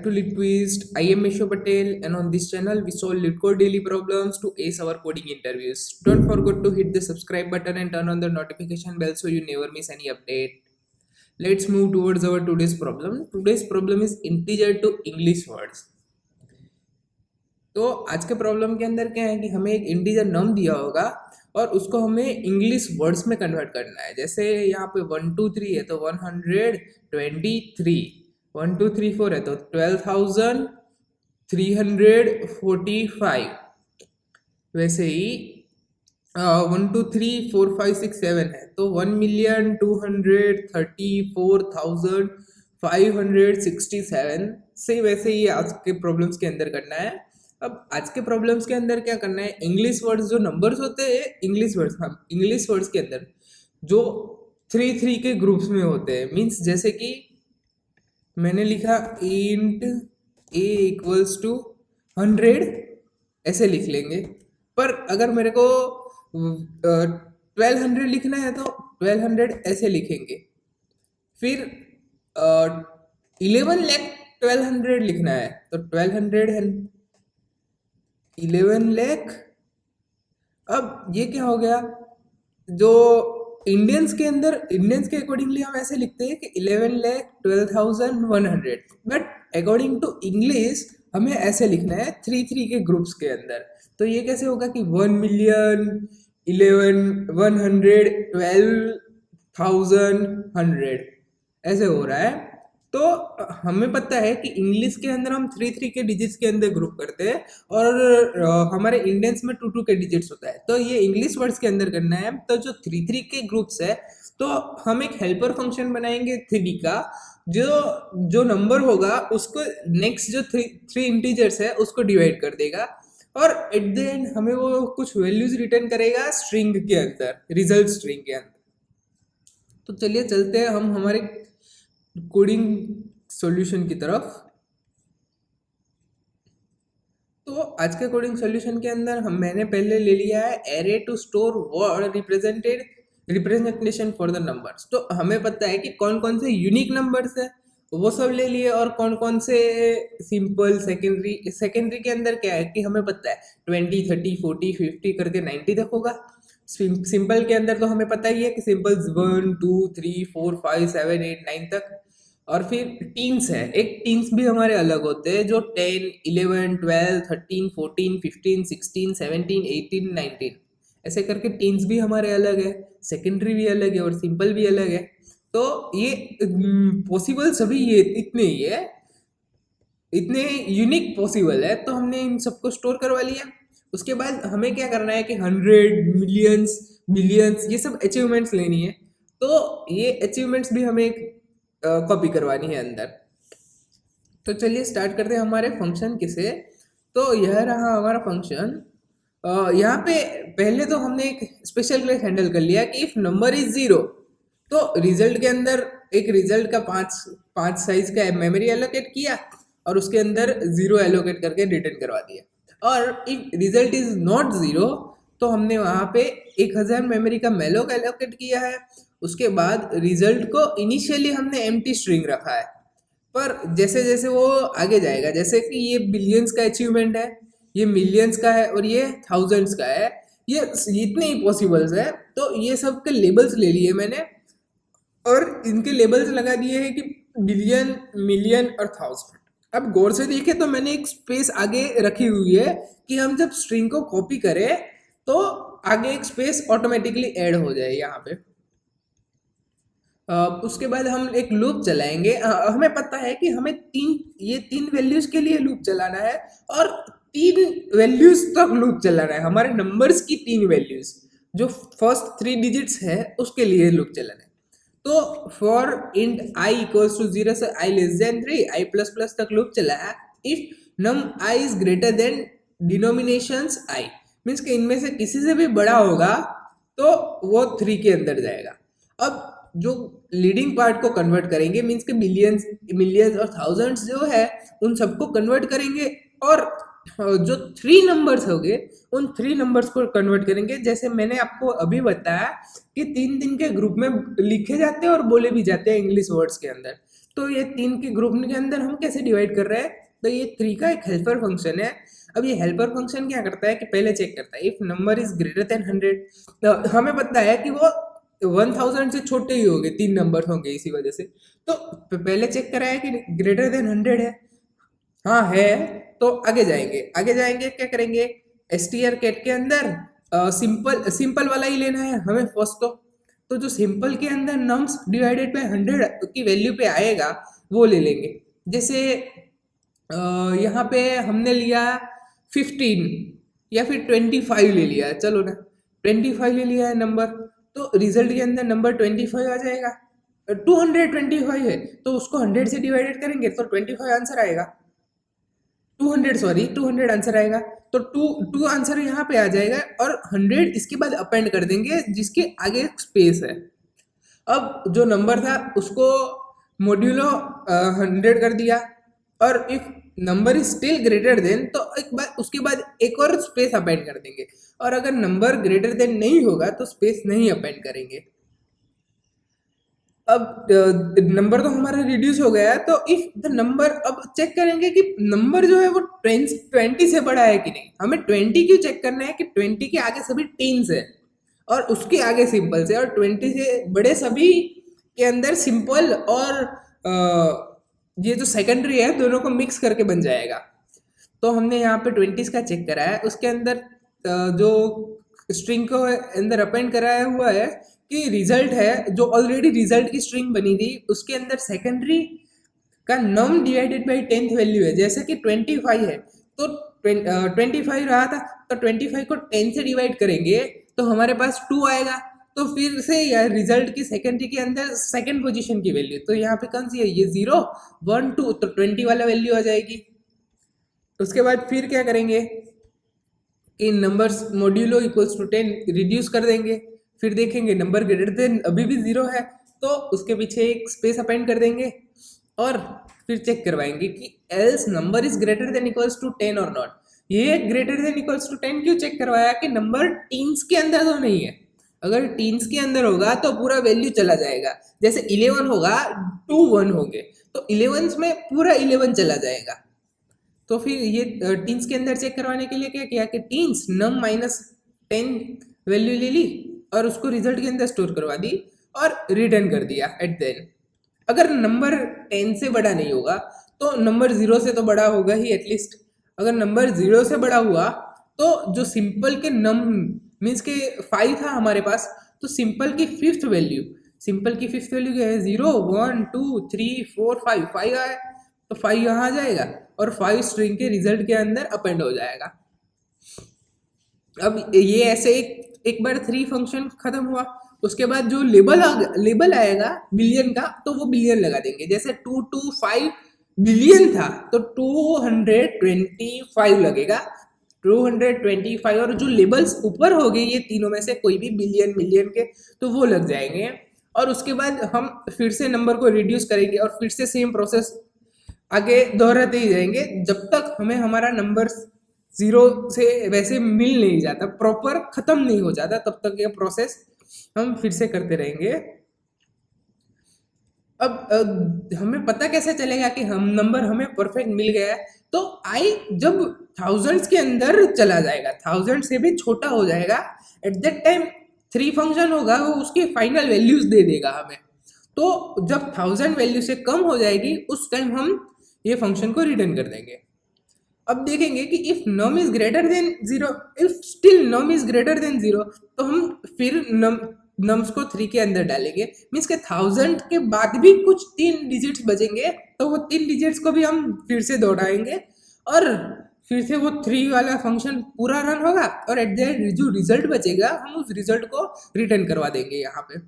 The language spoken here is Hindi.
to LeetTwist. I am Misho Patel, and on this channel we solve LeetCode daily problems to ace our coding interviews. Don't forget to hit the subscribe button and turn on the notification bell so you never miss any update. Let's move towards our today's problem. Today's problem is integer to English words. तो आज के प्रॉब्लम के अंदर क्या है कि हमें एक इंटीजर नम दिया होगा और उसको हमें इंग्लिश वर्ड्स में कन्वर्ट करना है. जैसे यहाँ पे 1 2 3 है तो 123, 1 2 3 4 है तो 12,345. वैसे ही 1 2 3 4 5 6 7 है तो 1,234,567 से वैसे ही आज के प्रॉब्लम्स के अंदर करना है. अब आज के प्रॉब्लम्स के अंदर क्या करना है, इंग्लिश वर्ड्स जो नंबर्स होते हैं इंग्लिश वर्ड्स के अंदर जो 3 3 के ग्रुप्स में होते हैं. मीन्स जैसे कि मैंने लिखा इंट a इक्वल्स टू 100 ऐसे लिख लेंगे. पर अगर मेरे को 1200 लिखना है तो 1200 ऐसे लिखेंगे. फिर 11,12,00,000 लिखना है तो 1200 है 11 लाख. अब ये क्या हो गया, जो इंडियंस के अकॉर्डिंगली हम ऐसे लिखते हैं कि 11,12,100. बट अकॉर्डिंग टू इंग्लिश हमें ऐसे लिखना है 3 3 के ग्रुप्स के अंदर. तो ये कैसे होगा कि 1,11,112,100 ऐसे हो रहा है. तो हमें पता है कि इंग्लिश के अंदर हम 3 3 के डिजिट्स के अंदर ग्रुप करते हैं और हमारे इंडियंस में 2 2 के डिजिट्स होता है. तो ये इंग्लिश वर्ड्स के अंदर करना है. तो जो 3 3 के ग्रुप्स है तो हम एक हेल्पर फंक्शन बनाएंगे 3D का. जो नंबर होगा उसको नेक्स्ट जो 3 इंटीजर्स है उसको डिवाइड कर देगा और एट द एंड हमें वो कुछ वैल्यूज रिटर्न करेगा स्ट्रिंग के अंदर, रिजल्ट स्ट्रिंग के अंदर. तो चलिए चलते हैं हम हमारे कोडिंग सॉल्यूशन की तरफ. तो आज के कोडिंग सॉल्यूशन के अंदर मैंने पहले ले लिया है array to store word representation for the numbers. तो हमें पता है कि कौन कौन से यूनिक नंबर्स है वो सब ले लिए और कौन कौन से सिंपल सेकेंडरी के अंदर क्या है कि हमें पता है 20 30 40 50 करके 90 तक होगा. सिंपल के अंदर तो हमें पता ही है कि सिंपल्स 1 2 3 4 5 7 8 9 तक. और फिर टीन्स है, एक टीन्स भी हमारे अलग होते हैं जो 10 11 12 13 14 15 16 17 18 19 ऐसे करके टीन्स भी हमारे अलग है, सेकेंडरी भी अलग है और सिंपल भी अलग है. तो ये पॉसिबल सभी ये इतने ही है, इतने यूनिक पॉसिबल है. तो हमने इन सबको स्टोर करवा लिया. उसके बाद हमें क्या करना है कि 100 मिलियंस बिलियंस ये सब अचीवमेंट्स लेनी है. तो ये अचीवमेंट्स भी हमें कॉपी करवानी है अंदर. तो चलिए स्टार्ट करते हैं हमारे फंक्शन किसे. तो यह रहा हमारा फंक्शन. यहाँ पे पहले तो हमने एक स्पेशल क्लास हैंडल कर लिया कि इफ नंबर इज 0 तो रिजल्ट के अंदर एक रिजल्ट का 5 साइज का मेमोरी एलोकेट किया और उसके अंदर 0 एलोकेट करके रिटर्न करवा दिया. और इफ रिजल्ट इज नॉट 0 तो हमने वहाँ पे 1000 मेमोरी का मेलोक एलोकेट किया है. उसके बाद रिजल्ट को इनिशियली हमने एम्प्टी स्ट्रिंग रखा है. पर जैसे जैसे वो आगे जाएगा, जैसे कि ये बिलियंस का अचीवमेंट है, ये मिलियंस का है और ये थाउजेंड्स का है, ये इतने ही पॉसिबल्स है. तो ये सब के लेबल्स ले लिए मैंने और इनके लेबल्स लगा दिए हैं कि बिलियन मिलियन और थाउजेंड. अब गौर से देखें तो मैंने एक स्पेस आगे रखी हुई है कि हम जब स्ट्रिंग को कॉपी करें तो आगे एक स्पेस ऑटोमेटिकली ऐड हो जाए यहाँ पे. उसके बाद हम एक लूप चलाएंगे. हमें पता है कि हमें 3 वैल्यूज के लिए लूप चलाना है और 3 वैल्यूज तक लूप चलाना है. हमारे नंबर्स की 3 वैल्यूज जो फर्स्ट 3 डिजिट्स है उसके लिए लूप चलाना है. तो for int i equals to 0 से i less than 3 i plus plus तक लूप चलाया. If num i is greater than denominations i means कि इनमें से किसी से भी बड़ा होगा तो वो 3 के अंदर जाएगा. अब जो लीडिंग पार्ट को कन्वर्ट करेंगे मीन्स के मिलियंस और थाउजेंड्स जो है उन सबको कन्वर्ट करेंगे और जो 3 नंबर्स होंगे उन 3 नंबर्स को कन्वर्ट करेंगे. जैसे मैंने आपको अभी बताया कि 3 के ग्रुप में लिखे जाते हैं और बोले भी जाते हैं इंग्लिश वर्ड्स के अंदर. तो ये 3 के ग्रुप के अंदर हम कैसे डिवाइड कर रहे हैं, तो ये 3 का एक हेल्पर फंक्शन है। अब ये हेल्पर फंक्शन क्या करता है कि पहले चेक करता है if number is greater then 100, तो हमें पता है कि वो 1000 से छोटे ही होंगे, 3 नंबर होंगे इसी वजह से। तो पहले चेक करा है कि ग्रेटर देन 100 है, हाँ है, तो आगे जाएंगे। आगे जाएंगे क्या करेंगे, एसटीआर कैट के अंदर सिंपल सिंपल वाला ही लेना है हमें फर्स्ट। तो जो सिंपल के अंदर नम्स डिवाइडेड बाय 100 की वैल्यू पे आएगा वो ले लेंगे। जैसे यहाँ पे हमने लिया 15 या फिर 25 ले लिया, चलो ना 25 ले लिया है नंबर, तो रिजल्ट के अंदर नंबर 25 आ जाएगा। 225 है तो उसको 100 से डिवाइडेड करेंगे तो 25 आंसर आएगा। 200 आंसर आएगा, तो टू आंसर यहाँ पे आ जाएगा और 100 इसके बाद अपेंड कर देंगे जिसके आगे एक स्पेस है। अब जो नंबर था उसको मोड्यूलो 100 कर दिया, और if number is still greater than तो एक बार उसके बाद एक और स्पेस अपेंड कर देंगे, और अगर नंबर ग्रेटर देन नहीं होगा तो स्पेस नहीं अपेंड करेंगे। अब नंबर तो हमारा रिड्यूस हो गया है, तो इफ द नंबर, अब चेक करेंगे कि नंबर जो है वो 20 से बड़ा है कि नहीं। हमें 20 क्यों चेक करना है कि 20 के आगे सभी टीन्स है और उसके आगे सिंपल से, और 20 से बड़े सभी के अंदर सिंपल और ये जो सेकेंडरी है दोनों को मिक्स करके बन जाएगा। तो हमने यहाँ पे 20 का चेक करा है, उसके अंदर जो स्ट्रिंग को अंदर अपेंड कराया हुआ है कि रिजल्ट है जो ऑलरेडी रिजल्ट की स्ट्रिंग बनी थी उसके अंदर सेकेंडरी का नम डिवाइडेड बाई 10th वैल्यू है। जैसे कि 25 है तो 25 रहा था, तो 25 को 10 से डिवाइड करेंगे तो हमारे पास 2 आएगा। तो फिर से यार रिजल्ट की सेकेंडरी के अंदर सेकेंड पोजीशन की वैल्यू, तो यहाँ पे कौन सी है, ये 0 1 2, तो 20 वाला वैल्यू आ जाएगी। उसके बाद फिर क्या करेंगे कि numbers modulo equals to 10 reduce कर देंगे, फिर देखेंगे नंबर ग्रेटर देन अभी भी 0 है तो उसके पीछे एक स्पेस अपेंड कर देंगे, और फिर चेक करवाएंगे कि else number is greater than equals to 10 और नॉट। ये ग्रेटर देन इक्वल्स टू 10 क्यों चेक करवाया कि नंबर टीन्स के अंदर तो नहीं है। अगर टीन्स के अंदर होगा तो पूरा वैल्यू चला जाएगा, जैसे 11 होगा 2 1 होंगे तो 11 में पूरा 11 चला जाएगा। तो फिर ये टीन्स के अंदर चेक करवाने के लिए क्या किया कि टीन्स नम -10 वैल्यू ले ली और उसको रिजल्ट के अंदर स्टोर करवा दी और रिटर्न कर दिया एट द एंड। अगर नंबर 10 से बड़ा नहीं होगा तो नंबर 0 से तो बड़ा होगा ही एटलीस्ट। अगर नंबर 0 से बड़ा हुआ तो जो सिंपल के नम मीन्स के 5 था हमारे पास, तो सिंपल की फिफ्थ वैल्यू क्या है, 0 1 2 3 4 5 5 आया, तो 5 यहाँ आ जाएगा और 5 स्ट्रिंग के रिजल्ट के अंदर अपेंड हो जाएगा। अब ये ऐसे एक बार 3 फंक्शन खत्म हुआ, उसके बाद जो लेबल आएगा बिलियन का तो वो बिलियन लगा देंगे। जैसे 225 बिलियन था तो 225 लगेगा, 225, और जो लेबल्स ऊपर हो गए ये तीनों में से कोई भी बिलियन मिलियन के तो वो लग जाएंगे। और उसके बाद हम फिर से नंबर को रिड्यूस करेंगे और फिर से सेम प्रोसेस आगे दोहराते ही जाएंगे जब तक हमें हमारा नंबर 0 से वैसे मिल नहीं जाता, प्रॉपर खत्म नहीं हो जाता, तब तक ये प्रोसेस हम फिर से करते रहेंगे। अब हमें पता कैसे चलेगा कि हम नंबर हमें परफेक्ट मिल गया है, तो आई जब थाउजेंड्स के अंदर चला जाएगा, 1000 से भी छोटा हो जाएगा, एट दैट टाइम 3 फंक्शन होगा वो उसके फाइनल वैल्यूज दे देगा हमें। तो जब 1000 वैल्यू से कम हो जाएगी उस टाइम हम ये फंक्शन को रिटर्न कर देंगे। अब देखेंगे कि if num is greater than 0, if still num is greater than 0 तो हम फिर नम्स को 3 के अंदर डालेंगे, मीन्स के 1000 के बाद भी कुछ 3 डिजिट्स बचेंगे तो वो 3 डिजिट्स को भी हम फिर से दौड़ाएंगे और फिर से वो 3 वाला फंक्शन पूरा रन होगा और एट द एंड जो रिजल्ट बचेगा हम उस रिजल्ट को रिटर्न करवा देंगे यहाँ पे।